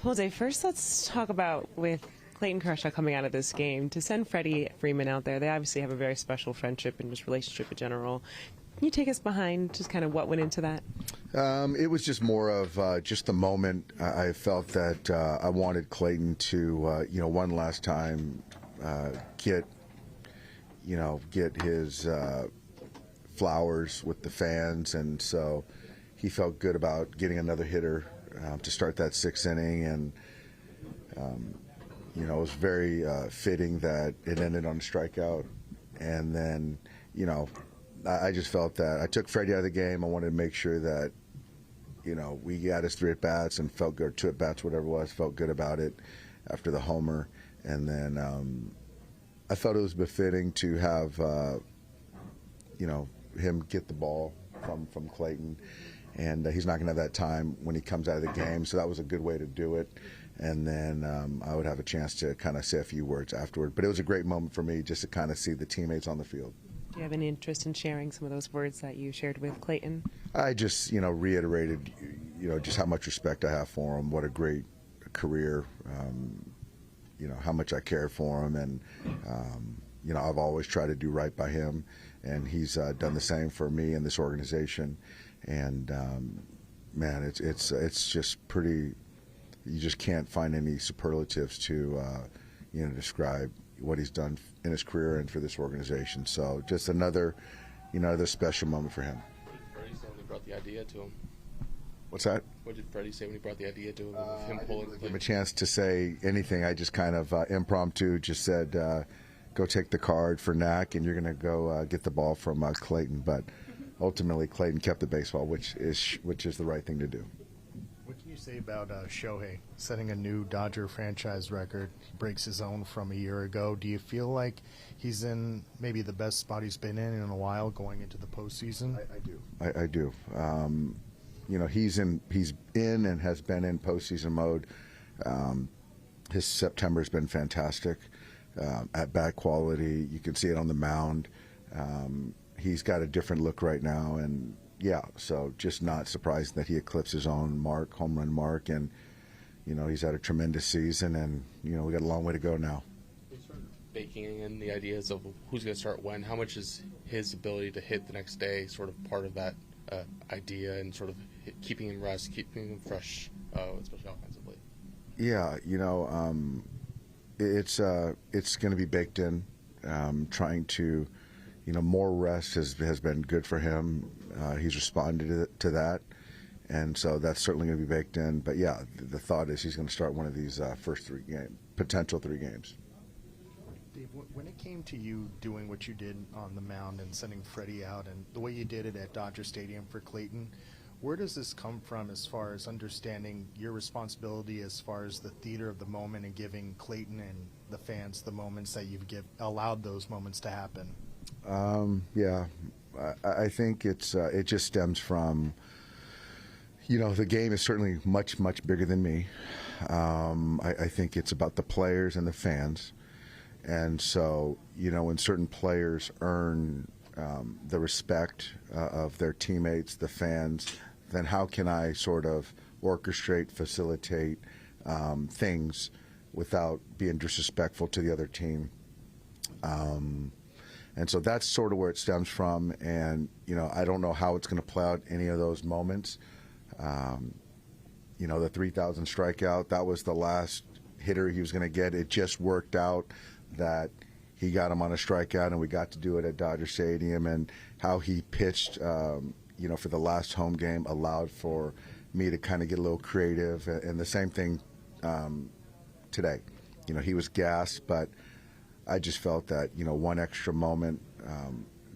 Jose, first let's talk about with Clayton Kershaw coming out of this game. To send Freddie Freeman out there, they obviously have a very special friendship and just relationship in general. Can you take us behind just kind of what went into that? It was just more of just the moment. I felt that I wanted Clayton to, one last time get his flowers with the fans, and so he felt good about getting another hitter to start that sixth inning, and it was very fitting that it ended on a strikeout, and then I just felt that I took Freddie out of the game. I wanted to make sure that we got his 3 at-bats and felt good, 2 at-bats, whatever it was, felt good about it after the homer, and then I felt it was befitting to have him get the ball from Clayton, and he's not going to have that time when he comes out of the game, so that was a good way to do it. And then I would have a chance to kind of say a few words afterward. But it was a great moment for me just to kind of see the teammates on the field. Do you have any interest in sharing some of those words that you shared with Clayton? I just, reiterated, just how much respect I have for him, what a great career, how much I care for him, and I've always tried to do right by him, and he's done the same for me and this organization. And man, it's just pretty. You just can't find any superlatives to describe what he's done in his career and for this organization. So just another special moment for him. What did Freddie say when he brought the idea to him? What's that? What did Freddie say when he brought the idea to him? Of him pulling. Give him a chance to say anything. I just kind of impromptu just said, "Go take the card for Knack, and you're going to go get the ball from Clayton." But ultimately, Clayton kept the baseball, which is the right thing to do. What can you say about Shohei setting a new Dodger franchise record? He breaks his own from a year ago. Do you feel like he's in maybe the best spot he's been in a while going into the postseason? I do. I do. He's in and has been in postseason mode. His September has been fantastic. At bat quality, you can see it on the mound. He's got a different look right now, and so just not surprised that he eclipsed his own home run mark, and he's had a tremendous season, and we got a long way to go now. Baking in the ideas of who's going to start when, how much is his ability to hit the next day sort of part of that idea, and sort of keeping him rest, keeping him fresh, especially offensively? Yeah, it's going to be baked in. Trying to, more rest has been good for him. He's responded to that, and so that's certainly going to be baked in. But yeah, the thought is he's going to start one of these first potential 3 games. Dave, when it came to you doing what you did on the mound and sending Freddie out, and the way you did it at Dodger Stadium for Clayton, where does this come from as far as understanding your responsibility as far as the theater of the moment and giving Clayton and the fans the moments that you've allowed those moments to happen? I think it just stems from, the game is certainly much, much bigger than me. I think it's about the players and the fans. And so, when certain players earn the respect of their teammates, the fans, then how can I sort of orchestrate, facilitate things without being disrespectful to the other team? And so that's sort of where it stems from. And, I don't know how it's going to play out any of those moments. The 3,000 strikeout, that was the last hitter he was going to get. It just worked out that he got him on a strikeout, and we got to do it at Dodger Stadium. And how he pitched, for the last home game allowed for me to kind of get a little creative. And the same thing today. He was gassed, but I just felt that, one extra moment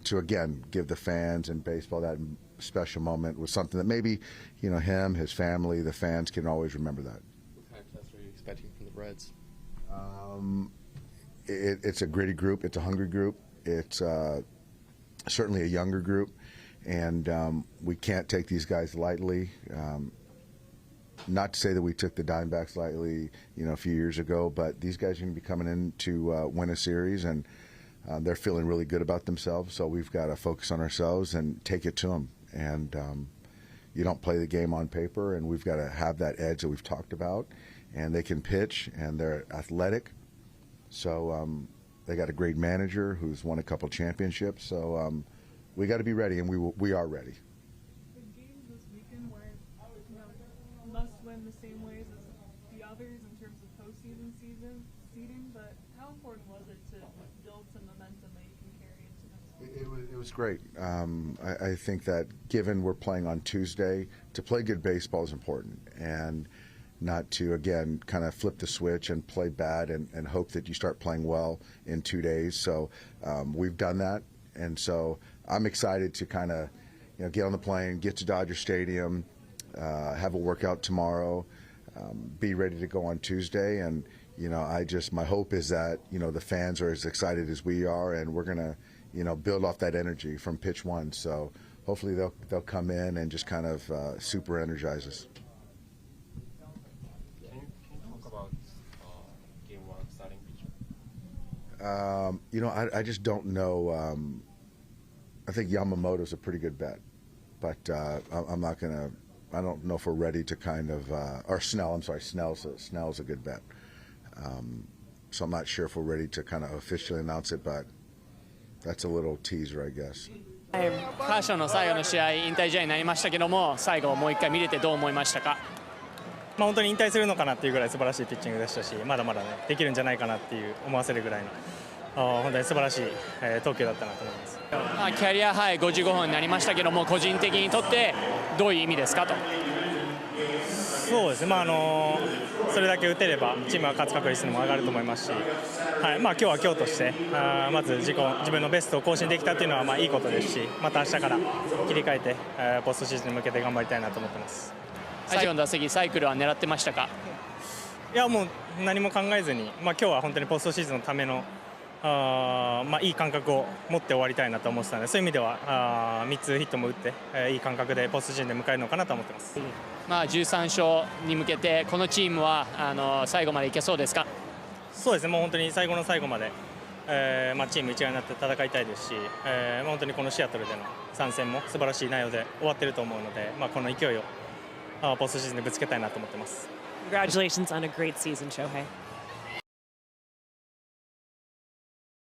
to, again, give the fans and baseball that special moment was something that maybe, him, his family, the fans can always remember that. What kind of test are you expecting from the Reds? It's a gritty group. It's a hungry group. It's certainly a younger group, and we can't take these guys lightly. Not to say that we took the Diamondbacks lightly, a few years ago, but these guys are going to be coming in to win a series, and they're feeling really good about themselves. So we've got to focus on ourselves and take it to them. And you don't play the game on paper, and we've got to have that edge that we've talked about. And they can pitch, and they're athletic. So they got a great manager who's won a couple championships. So we got to be ready, and we are ready. The games this weekend weren't, must win the same ways as the others in terms of postseason seeding, but how important was it to build some momentum that you can carry into next week? It was great. I think that given we're playing on Tuesday, to play good baseball is important, and not to, again, kind of flip the switch and play bad and hope that you start playing well in 2 days. So we've done that, and so I'm excited to kind of get on the plane, get to Dodger Stadium, have a workout tomorrow, be ready to go on Tuesday, and my hope is that the fans are as excited as we are, and we're gonna build off that energy from pitch one. So hopefully they'll come in and just kind of super energize us. I just don't know. I think Yamamoto's a pretty good bet, but I'm not gonna. I don't know if we're ready to kind of. Or Snell. I'm sorry, Snell's a good bet. So I'm not sure if we're ready to kind of officially announce it, but that's a little teaser, I guess. カーショーの最後の試合、引退試合になりましたけども、最後もう一回見れてどう思いましたか？本当に引退するのかなっていうぐらい素晴らしいピッチングでしたし、まだまだねできるんじゃないかなっていう思わせるぐらいの本当に素晴らしい投球だったなと思います。キャリアハイ55本になりましたけども、個人的にとってどういう意味ですかと？そうですね。それだけ打てればチームは勝つ確率も上がると思いますし、今日は今日としてまず自分のベストを更新できたっていうのはいいことですし、また明日から切り替えてポストシーズンに向けて頑張りたいなと思ってます。最後の打席サイクルは狙ってましたか？いやもう何も考えずに、今日は本当にポストシーズンのためのいい感覚を持って終わりたいなと思ってたので、そういう意味では3つヒットも打っていい感覚でポストシーズンで迎えるのかなと思ってます。13勝に向けてこのチームは最後までいけそうですか？そうですね。もう本当に最後の最後まで、チーム一丸になって戦いたいですし、本当にこのシアトルでの3戦も素晴らしい内容で終わってると思うので、この勢いをポストシーズンでぶつけたいなと思ってます。Congratulations on a great season, Shohei.